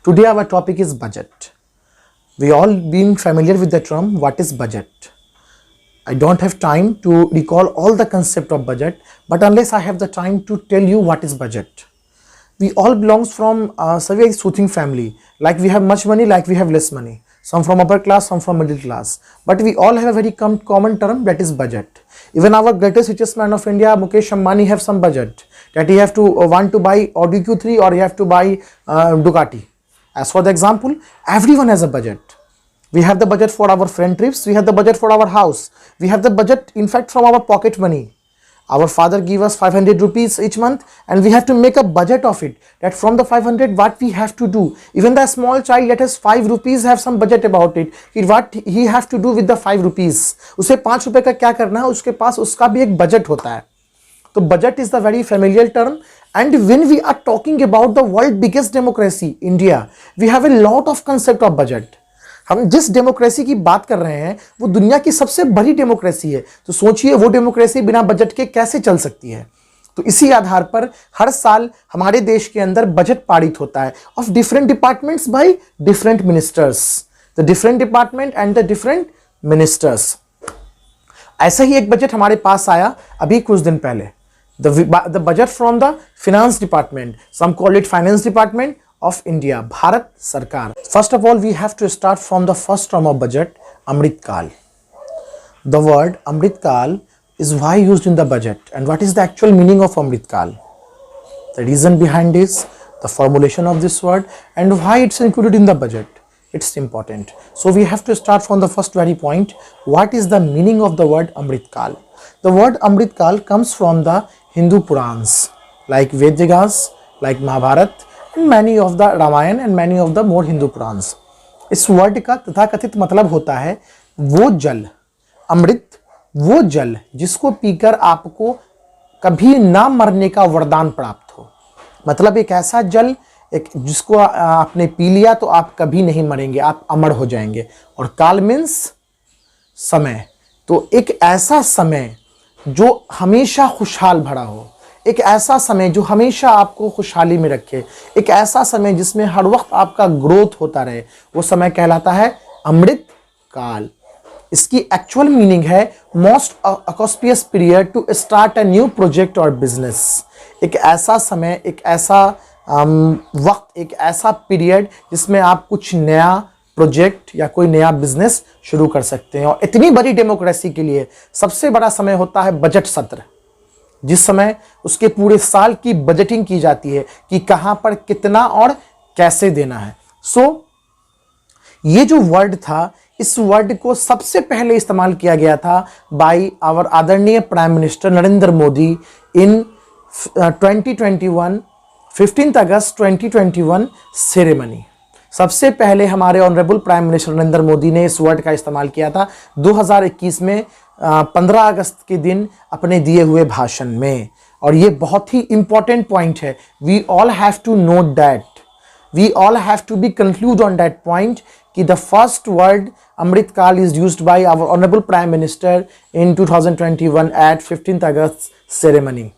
Today our topic is budget. We all been familiar with the term what is budget. I don't have time to recall all the concept of budget, but unless I have the time to tell you what is budget. We all belongs from a very soothing family. Like we have much money, like we have less money. Some from upper class, some from middle class. But we all have a very common term, that is budget. Even our greatest richest man of India, Mukesh Ambani, have some budget. That he have to want to buy Audi Q3 or he have to buy Ducati. As for the example, everyone has a budget. We have the budget for our friend trips. We have the budget for our house. We have the budget, in fact, from our pocket money. Our father give us 500 rupees each month and we have to make a budget of it, that from the 500 what we have to do. Even the small child that has 5 rupees have some budget about it, what he have to do with the 5 rupees. उसे 5 रुपए का क्या करना है, उसके पास उसका भी एक budget होता है. तो budget is the very familiar term, and when we are talking about the world biggest democracy, India, we have a lot of concept of budget. हम जिस डेमोक्रेसी की बात कर रहे हैं वो दुनिया की सबसे बड़ी डेमोक्रेसी है, तो सोचिए वो डेमोक्रेसी बिना बजट के कैसे चल सकती है. तो इसी आधार पर हर साल हमारे देश के अंदर बजट पारित होता है of different departments by different ministers, the different department and the different ministers. ऐसा ही एक बजट हमारे पास आया अभी कुछ दिन पहले, the budget from the finance department, some call it finance department of India, Bharat Sarkar. First of all, we have to start from the first term of budget, Amrit Kal. The word Amrit Kal is why used in the budget, and what is the actual meaning of Amrit Kal? The reason behind is the formulation of this word and why it's included in the budget. It's important. So we have to start from the first very point. What is the meaning of the word Amrit Kal? The word Amrit Kal comes from the Hindu Purans, like Vedas, like Mahabharata, many of the Ramayana and many of the more Hindu Purans. इस word का तथाकथित मतलब होता है वो जल, अमृत वो जल जिसको पीकर आपको कभी ना मरने का वरदान प्राप्त हो. मतलब एक ऐसा जल एक जिसको आपने पी लिया तो आप कभी नहीं मरेंगे, आप अमर हो जाएंगे. और काल मीन्स समय, तो एक ऐसा समय जो हमेशा खुशहाल भरा हो, एक ऐसा समय जो हमेशा आपको खुशहाली में रखे, एक ऐसा समय जिसमें हर वक्त आपका ग्रोथ होता रहे, वो समय कहलाता है अमृत काल. इसकी एक्चुअल मीनिंग है most auspicious period to start a new project और बिजनेस. एक ऐसा समय, एक ऐसा वक्त, एक ऐसा पीरियड जिसमें आप कुछ नया प्रोजेक्ट या कोई नया बिजनेस शुरू कर सकते हैं. और इतनी बड़ी डेमोक्रेसी के लिए सबसे बड़ा समय होता है बजट सत्र, जिस समय उसके पूरे साल की बजटिंग की जाती है कि कहां पर कितना और कैसे देना है. सो ये जो वर्ड था, इस वर्ड को सबसे पहले इस्तेमाल किया गया था बाय आवर आदरणीय प्राइम मिनिस्टर नरेंद्र मोदी इन 2021 15 अगस्त 2021 सेरेमनी. सबसे पहले हमारे honourable prime minister Narendra Modi ने इस वर्ड का इस्तेमाल किया था 2021 में 15 अगस्त के दिन अपने दिए हुए भाषण में. और ये बहुत ही इंपॉर्टेंट पॉइंट है. We all have to note that, we all have to be concluded on that point कि the first word Amrit Kaal is used by our honourable prime minister in 2021 at 15 August ceremony.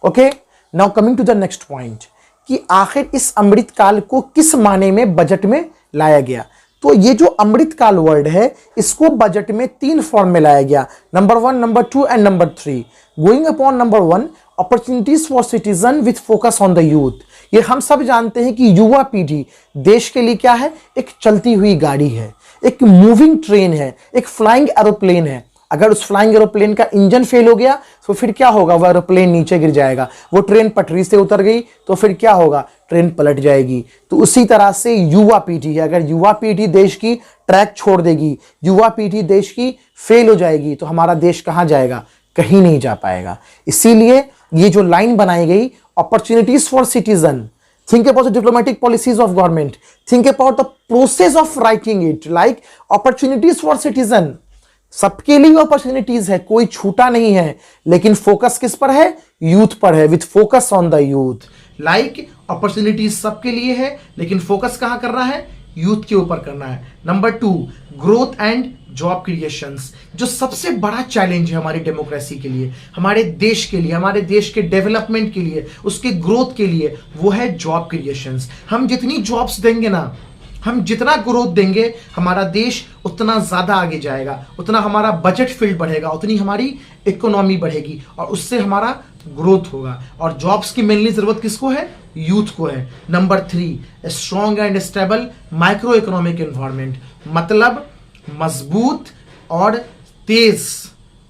Okay, now coming to the next point कि आखिर इस अमृत काल को किस माने में budget में लाया गया. तो ये जो अमृत काल वर्ड है, इसको बजट में 3 फॉर्म में लाया गया, number 1, number 2 and number 3. Going upon number 1, opportunities for citizen with focus on the youth. ये हम सब जानते हैं कि युवा पीढ़ी देश के लिए क्या है, एक चलती हुई गाड़ी है, एक मूविंग ट्रेन है, एक फ्लाइंग एरोप्लेन है. अगर उस फ्लाइंग एरोप्लेन का इंजन फेल हो गया तो फिर क्या होगा, वो एरोप्लेन नीचे गिर जाएगा. वो ट्रेन पटरी से उतर गई तो फिर क्या होगा, ट्रेन पलट जाएगी. तो उसी तरह से युवा पीढ़ी है, अगर युवा पीढ़ी देश की ट्रैक छोड़ देगी, युवा पीढ़ी देश की फेल हो जाएगी, तो हमारा देश कहां जाएगा, कहीं नहीं जा पाएगा. इसीलिए ये जो लाइन बनाई गई, opportunities for citizen, think about the diplomatic policies of government, think about the process of writing it, like opportunities for citizen. सबके लिए अपॉर्चुनिटीज है, कोई छूटा नहीं है, लेकिन फोकस किस पर है, यूथ पर है, with focus on the youth. Like opportunities सबके लिए है, लेकिन फोकस कहां कर रहा है, यूथ के ऊपर करना है। Number 2, growth and job creations. जो सबसे बड़ा चैलेंज है हमारी डेमोक्रेसी के लिए, हमारे देश के लिए, हमारे देश के डेवलपमेंट के लिए, उसके ग्रोथ के लिए, वो है जॉब क्रिएशंस। हम जितनी जॉब्स देंगे ना, हम जितना ग्रोथ देंगे, हमारा देश उतना ज़्यादा आगे जाएगा, उतना हमारा बजट फील्ड बढ़ेगा, उतनी हमारी इकोनॉमी बढ़ेगी और उससे हमारा ग्रोथ होगा। और जॉब्स की मेनली ज़रूरत किसको है? यूथ को है। Number 3, strong and stable micro economic environment, मतलब मजबूत और तेज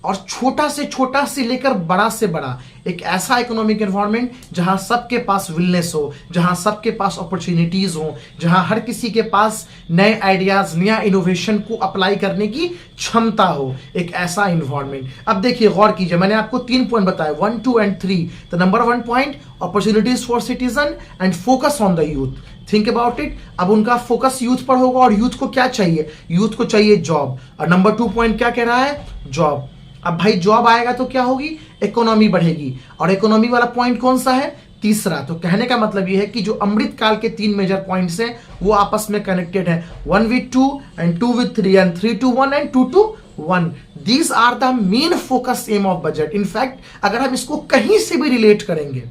और छोटा से लेकर बड़ा से बड़ा एक ऐसा इकोनॉमिक एनवायरनमेंट जहां सबके पास विलनेस हो, जहां सबके पास अपॉर्चुनिटीज हो, जहां हर किसी के पास नए आइडियाज, नया इनोवेशन को अप्लाई करने की क्षमता हो, एक ऐसा इन्वायरमेंट। अब देखिए, गौर कीजिए, मैंने आपको 3 पॉइंट बताए, 1, 2 एंड 3। तो number 1 point, opportunities for citizen and focus on the youth. Think about it. अब उनका फोकस यूथ पर होगा और यूथ को क्या चाहिए? यूथ को चाहिए जॉब। और नंबर 2 पॉइंट क्या कह रहा है? जॉब। अब भाई जॉब आएगा तो क्या होगी? इकोनॉमी बढ़ेगी। और इकोनॉमी वाला पॉइंट कौन सा है? तीसरा। तो कहने का मतलब ये है कि जो अमृत काल के 3 मेजर पॉइंट्स हैं वो आपस में कनेक्टेड है, 1 with 2 and 2 with 3 and 3 to 1 and 2 to 1। These are the main focus aim of budget। In fact अगर हम इसको कहीं से भी रिलेट करेंगे,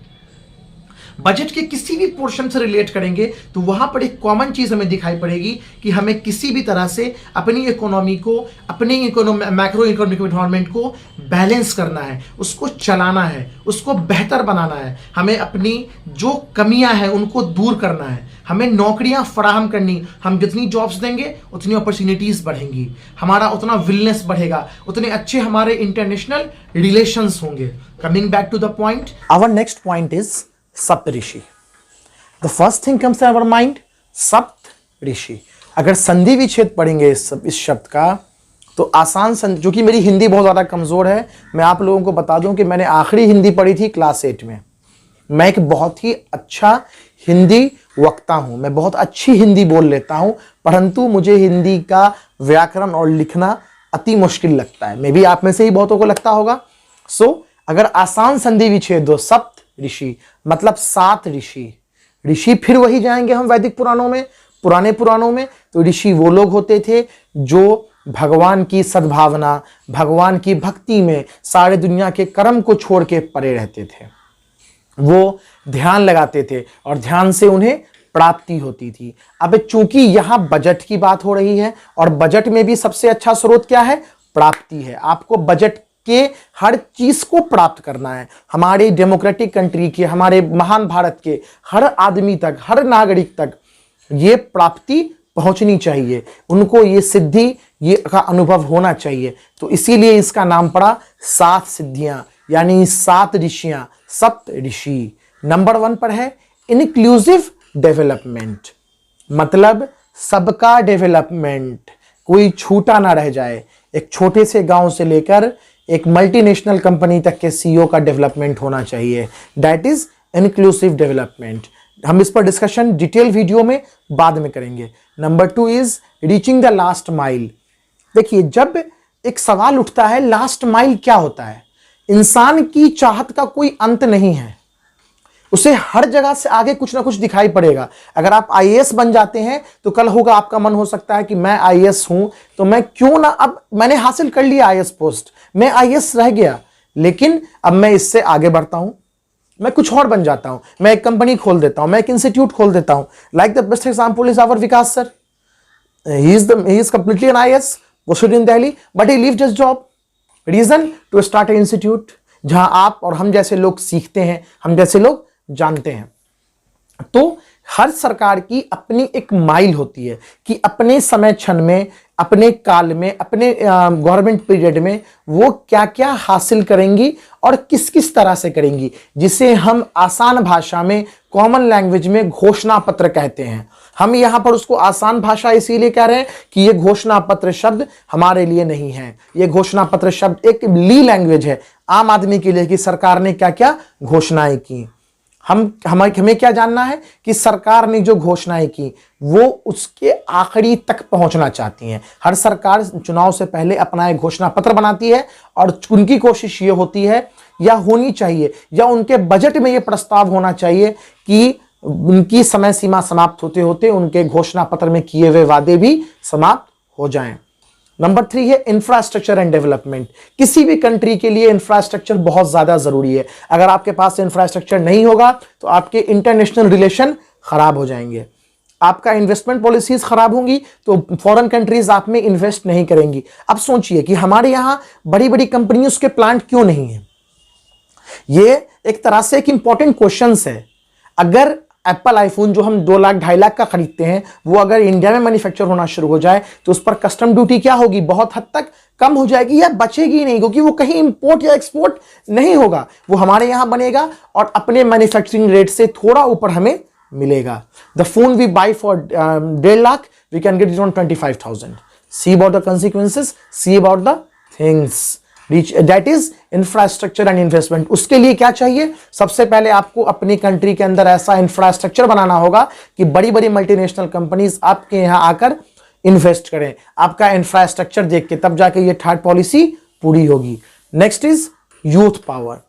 बजट के किसी भी पोर्शन से रिलेट करेंगे, तो वहां पर एक कॉमन चीज हमें दिखाई पड़ेगी कि हमें किसी भी तरह से अपनी इकोनॉमी को, अपनी मैक्रो इकोनॉमिक एनवायरनमेंट को बैलेंस करना है, उसको चलाना है, उसको बेहतर बनाना है। हमें अपनी जो कमियां हैं उनको दूर करना है, हमें नौकरियां फराहम करनी। हम जितनी जॉब्स देंगे उतनी अपॉर्चुनिटीज बढ़ेंगी, हमारा उतना विलनेस बढ़ेगा, उतने अच्छे हमारे इंटरनेशनल रिलेशंस होंगे। Coming back to the point, our next point is Sapta Rishi. The first thing comes in our mind, Sapta Rishi. अगर संधि विच्छेद पढ़ेंगे इस शब्द का तो आसान जो कि मेरी हिंदी बहुत ज़्यादा कमज़ोर है, मैं आप लोगों को बता दूं कि मैंने आखिरी हिंदी पढ़ी थी क्लास 8 में। मैं एक बहुत ही अच्छा हिंदी वक्ता हूं, मैं बहुत अच्छी हिंदी बोल लेता हूं, परंतु मुझे हिंदी का व्याकरण और लिखना अति मुश्किल लगता है। मे भी आप में से ही बहुतों को लगता होगा। अगर आसान संधि विच्छेद दो, सप्त ऋषि मतलब 7 ऋषि। ऋषि फिर वही जाएंगे हम वैदिक पुराणों में, पुराने पुराणों में। तो ऋषि वो लोग होते थे जो भगवान की सद्भावना, भगवान की भक्ति में सारे दुनिया के कर्म को छोड़ के परे रहते थे। वो ध्यान लगाते थे और ध्यान से उन्हें प्राप्ति होती थी। अब चूंकि यहां बजट की बात हो रही है और बजट में भी सबसे अच्छा स्रोत क्या है? प्राप्ति है। आपको बजट के हर चीज को प्राप्त करना है। हमारे डेमोक्रेटिक कंट्री के, हमारे महान भारत के हर आदमी तक, हर नागरिक तक ये प्राप्ति पहुंचनी चाहिए, उनको ये सिद्धि, ये का अनुभव होना चाहिए। तो इसीलिए इसका नाम पड़ा 7 सिद्धियां, यानी 7 ऋषियां, सप्त ऋषि। नंबर 1 पर है इंक्लूसिव डेवलपमेंट, मतलब सबका डेवलपमेंट, कोई छूटा ना रह जाए। एक छोटे से गांव से लेकर एक मल्टीनेशनल कंपनी तक के सीईओ का डेवलपमेंट होना चाहिए। That is inclusive development. हम इस पर डिस्कशन डिटेल वीडियो में बाद में करेंगे। Number 2 is reaching the last mile. देखिए, जब एक सवाल उठता है लास्ट माइल क्या होता है, इंसान की चाहत का कोई अंत नहीं है, उसे हर जगह से आगे कुछ ना कुछ दिखाई पड़ेगा। अगर आप आईएएस बन जाते हैं तो कल होगा आपका मन हो सकता है कि मैं आईएएस हूं तो मैं क्यों ना, अब मैंने हासिल कर लिया आईएएस पोस्ट, मैं आईएएस रह गया, लेकिन अब मैं इससे आगे बढ़ता हूं, मैं कुछ और बन जाता हूं, मैं एक कंपनी खोल देता हूं, मैं एक इंस्टीट्यूट खोल देता हूं। Like the best example is our Vikas sir. He is completely an IAS, posted in Delhi, but he left his job. Reason? To start an institute जहां आप और हम जैसे लोग सीखते हैं, हम जैसे लोग जानते हैं। तो हर सरकार की अपनी एक माइल होती है कि अपने समय क्षण में, अपने काल में, अपने गवर्नमेंट पीरियड में वो क्या क्या हासिल करेंगी और किस किस तरह से करेंगी, जिसे हम आसान भाषा में, कॉमन लैंग्वेज में घोषणा पत्र कहते हैं। हम यहां पर उसको आसान भाषा इसीलिए कह रहे हैं कि ये घोषणा पत्र शब्द हमारे लिए नहीं है। ये घोषणा पत्र शब्द एक ली लैंग्वेज है आम आदमी के लिए कि सरकार ने क्या क्या घोषणाएं की। हमें क्या जानना है कि सरकार ने जो घोषणाएं की वो उसके आखिरी तक पहुंचना चाहती हैं। हर सरकार चुनाव से पहले अपना एक घोषणा पत्र बनाती है और उनकी कोशिश ये होती है या होनी चाहिए या उनके बजट में ये प्रस्ताव होना चाहिए कि उनकी समय सीमा समाप्त होते होते उनके घोषणा पत्र में किए हुए वादे भी समाप्त हो जाएं। नंबर 3 है इंफ्रास्ट्रक्चर एंड डेवलपमेंट। किसी भी कंट्री के लिए इंफ्रास्ट्रक्चर बहुत ज्यादा जरूरी है। अगर आपके पास इंफ्रास्ट्रक्चर नहीं होगा तो आपके इंटरनेशनल रिलेशन खराब हो जाएंगे, आपका इन्वेस्टमेंट पॉलिसीज खराब होंगी, तो फॉरेन कंट्रीज आप में इन्वेस्ट नहीं करेंगी। अब सोचिए कि हमारे यहां बड़ी बड़ी कंपनियों के प्लांट क्यों नहीं है। ये एक तरह से एक इंपॉर्टेंट क्वेश्चन है। अगर एप्पल आईफोन जो हम 2 लाख 2.5 लाख का खरीदते हैं वो अगर इंडिया में मैन्युफैक्चर होना शुरू हो जाए तो उस पर कस्टम ड्यूटी क्या होगी, बहुत हद तक कम हो जाएगी या बचेगी ही नहीं, क्योंकि वो कहीं इंपोर्ट या एक्सपोर्ट नहीं होगा, वो हमारे यहां बनेगा और अपने मैन्युफैक्चरिंग रेट से थोड़ा ऊपर हमें मिलेगा। The phone we buy for 1.5 lakh we can get it on 25,000। See about the consequences, see about the things, that is infrastructure and investment. उसके लिए क्या चाहिए, सबसे पहले आपको अपनी कंट्री के अंदर ऐसा इंफ्रास्ट्रक्चर बनाना होगा कि बड़ी बड़ी मल्टीनेशनल कंपनीज आपके यहां आकर इन्वेस्ट करें। आपका इंफ्रास्ट्रक्चर देख के तब जाके ये थर्ड पॉलिसी पूरी होगी। Next is youth power,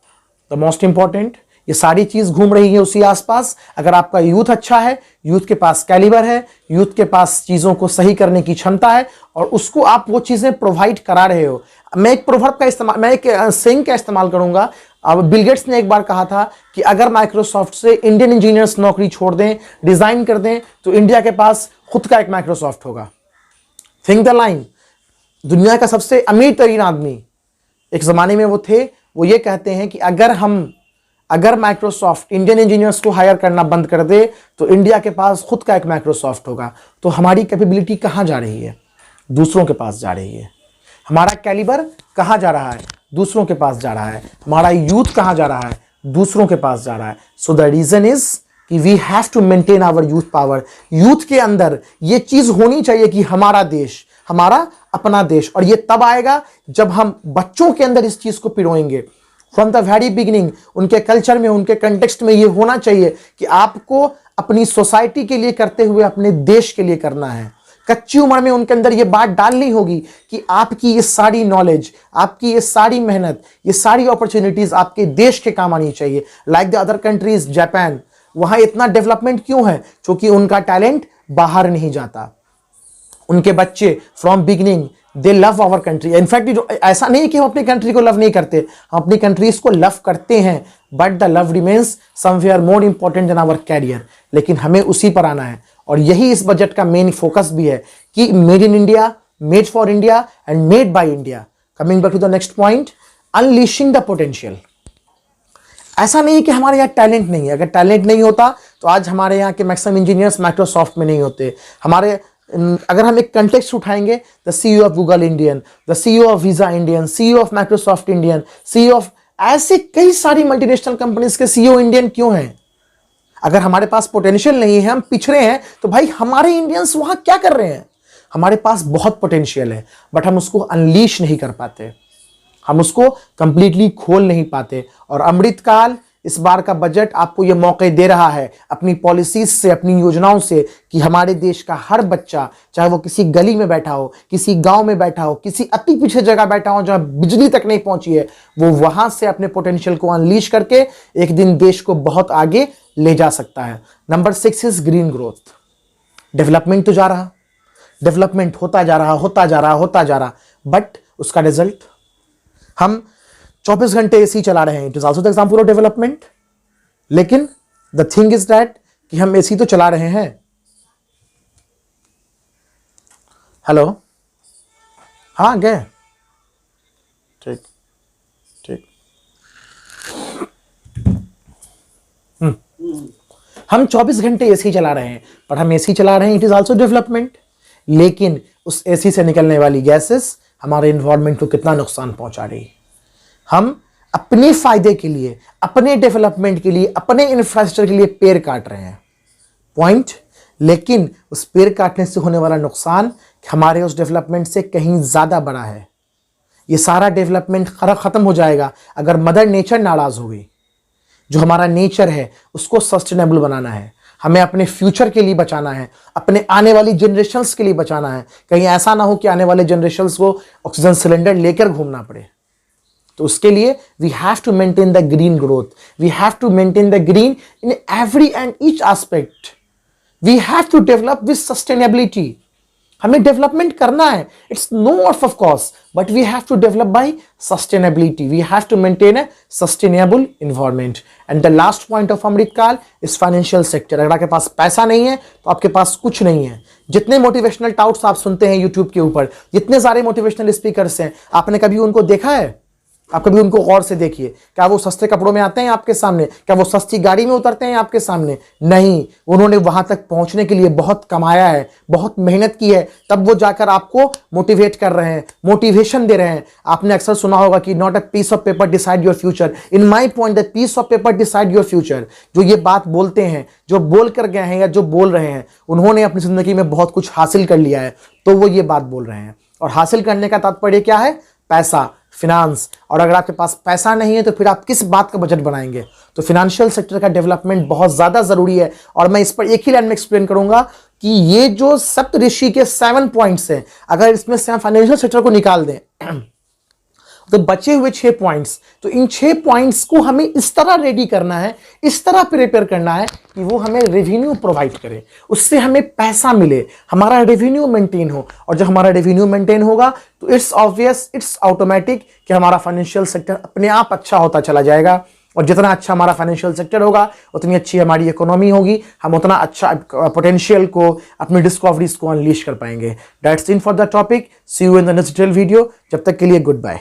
the most important. ये सारी चीज घूम रही है उसी आसपास। अगर आपका यूथ अच्छा है, यूथ के पास कैलिबर है, यूथ के पास चीजों को सही करने की क्षमता है और उसको आप वो चीजें प्रोवाइड करा रहे हो। मैं एक प्रोवर्ब का इस्तेमाल, मैं एक सेइंग का इस्तेमाल करूंगा। अब बिल गेट्स ने एक बार कहा था कि अगर माइक्रोसॉफ्ट से इंडियन इंजीनियर्स नौकरी छोड़ दें, डिजाइन कर दें, तो इंडिया के पास खुद का एक माइक्रोसॉफ्ट होगा। Think the line. दुनिया का सबसे अमीर तरीन आदमी एक जमाने में वो थे, वो ये कहते हैं कि अगर माइक्रोसॉफ्ट इंडियन इंजीनियर्स को हायर करना बंद कर दे तो इंडिया के पास खुद का एक माइक्रोसॉफ्ट होगा। तो हमारी कैपेबिलिटी कहां जा रही है, दूसरों के पास जा रही है। हमारा कैलिबर कहां जा रहा है, दूसरों के पास जा रहा है। हमारा यूथ कहां जा रहा है, दूसरों के पास जा रहा है। सो द रीजन इज कि we have to maintain our youth power. Youth के अंदर ये चीज होनी चाहिए कि हमारा देश, हमारा अपना देश, और ये तब आएगा जब हम बच्चों के अंदर इस चीज को पिरोएंगे। फ्रॉम द वेरी बिगिनिंग उनके कल्चर में, उनके कंटेक्स्ट में ये होना चाहिए कि आपको अपनी सोसाइटी के लिए करते हुए अपने देश के लिए करना है। कच्ची उम्र में उनके अंदर ये बात डालनी होगी कि आपकी ये सारी नॉलेज, आपकी ये सारी मेहनत, ये सारी अपॉर्चुनिटीज आपके देश के काम आनी चाहिए। Like the other countries, Japan, वहां इतना डेवलपमेंट क्यों है, क्योंकि उनका टैलेंट बाहर नहीं जाता। उनके बच्चे from beginning they love our country. In fact ऐसा नहीं कि हम अपनी कंट्री को लव नहीं करते, हम अपनी कंट्रीज को लव करते हैं, but the love remains somewhere more important than our career. लेकिन हमें उसी पर आना है और यही इस बजट का मेन फोकस भी है कि made in India, made for India and made by India. Coming back to the next point, unleashing the potential. ऐसा नहीं कि हमारे यहाँ टैलेंट नहीं है, अगर टैलेंट नहीं होता तो आज हमारे यहाँ के मैक्सिमम इंजीनियर्स माइक्रोसॉफ्ट में नहीं होते। अगर हम एक कंटेक्स्ट उठाएंगे, the CEO of Google Indian, the CEO of visa Indian, CEO of Microsoft Indian, CEO of ऐसे कई सारी मल्टीनेशनल कंपनीज के सीईओ इंडियन क्यों हैं? अगर हमारे पास पोटेंशियल नहीं है, हम पिछड़े हैं, तो भाई हमारे इंडियंस वहां क्या कर रहे हैं? हमारे पास बहुत पोटेंशियल है बट हम उसको अनलीश नहीं कर पाते, हम उसको कंप्लीटली खोल नहीं पाते। और अमृतकाल, इस बार का बजट आपको यह मौके दे रहा है अपनी पॉलिसीज से, अपनी योजनाओं से, कि हमारे देश का हर बच्चा, चाहे वो किसी गली में बैठा हो, किसी गांव में बैठा हो, किसी अति पीछे जगह बैठा हो जहां बिजली तक नहीं पहुंची है, वो वहां से अपने पोटेंशियल को अनलीश करके एक दिन देश को बहुत आगे ले जा सकता है। Number 6 is green growth. Development तो जा रहा, डेवलपमेंट होता जा रहा, बट उसका रिजल्ट, हम 24 घंटे एसी चला रहे हैं, it is also the example of development. लेकिन द थिंग इज दैट कि हम एसी तो चला रहे हैं। हेलो, हाँ गए, ठीक ठीक। हम 24 घंटे एसी चला रहे हैं, पर हम एसी चला रहे हैं, इट इज ऑल्सो डेवलपमेंट। लेकिन उस एसी से निकलने वाली गैसेस हमारे एनवायरमेंट को कितना नुकसान पहुंचा रही है। हम अपने फायदे के लिए, अपने डेवलपमेंट के लिए, अपने इंफ्रास्ट्रक्चर के लिए पेड़ काट रहे हैं, पॉइंट। लेकिन उस पेड़ काटने से होने वाला नुकसान हमारे उस डेवलपमेंट से कहीं ज्यादा बड़ा है। ये सारा डेवलपमेंट खत्म हो जाएगा अगर मदर नेचर नाराज हो गई। जो हमारा नेचर है उसको सस्टेनेबल बनाना है, हमें अपने फ्यूचर के लिए बचाना है, अपने आने वाली जनरेशंस के लिए बचाना है। कहीं ऐसा ना हो कि आने वाले जनरेशंस को ऑक्सीजन सिलेंडर लेकर घूमना पड़े। तो उसके लिए we have to maintain the green growth, we have to maintain the green in every and each aspect, we have to develop with sustainability. हमें डेवलपमेंट करना है, it's no of course, but we have to develop by sustainability, we have to maintain a sustainable environment. And the last point of Amrit Kaal is financial sector. अगर आपके पास पैसा नहीं है तो आपके पास कुछ नहीं है। जितने मोटिवेशनल टाउट्स आप सुनते हैं यूट्यूब के ऊपर, जितने सारे मोटिवेशनल स्पीकर्स हैं, आपने कभी उनको देखा है? आप कभी उनको गौर से देखिए, क्या वो सस्ते कपड़ों में आते हैं आपके सामने? क्या वो सस्ती गाड़ी में उतरते हैं आपके सामने? नहीं, उन्होंने वहां तक पहुंचने के लिए बहुत कमाया है, बहुत मेहनत की है, तब वो जाकर आपको मोटिवेट कर रहे हैं, मोटिवेशन दे रहे हैं। आपने अक्सर सुना होगा कि not a piece of paper decide your future, in my point the piece of paper decide your future. जो ये बात बोलते हैं, जो बोल कर गए हैं या जो बोल रहे हैं, उन्होंने अपनी जिंदगी में बहुत कुछ हासिल कर लिया है, तो वो ये बात बोल रहे हैं। और हासिल करने का तात्पर्य क्या है? पैसा, फिनांस। और अगर आपके पास पैसा नहीं है तो फिर आप किस बात का बजट बनाएंगे? तो फिनेंशियल सेक्टर का डेवलपमेंट बहुत ज्यादा जरूरी है। और मैं इस पर एक ही लाइन में एक्सप्लेन करूंगा कि ये जो सप्तऋषि के 7 पॉइंट्स हैं, अगर इसमें से हम फाइनेंशियल सेक्टर को निकाल दें तो बचे हुए 6 पॉइंट्स, तो इन 6 पॉइंट्स को हमें इस तरह रेडी करना है, इस तरह प्रिपेयर करना है कि वो हमें रेवेन्यू प्रोवाइड करे, उससे हमें पैसा मिले, हमारा रेवेन्यू मेंटेन हो। और जब हमारा रेवेन्यू मेंटेन होगा तो इट्स ऑब्वियस, इट्स ऑटोमेटिक कि हमारा फाइनेंशियल सेक्टर अपने आप अच्छा होता चला जाएगा। और जितना अच्छा हमारा फाइनेंशियल सेक्टर होगा, उतनी अच्छी हमारी इकोनॉमी होगी, हम उतना अच्छा पोटेंशियल को, अपनी डिस्कवरीज को अनलीश कर पाएंगे। That's in for the topic. See you in the next video. जब तक के लिए गुड बाय।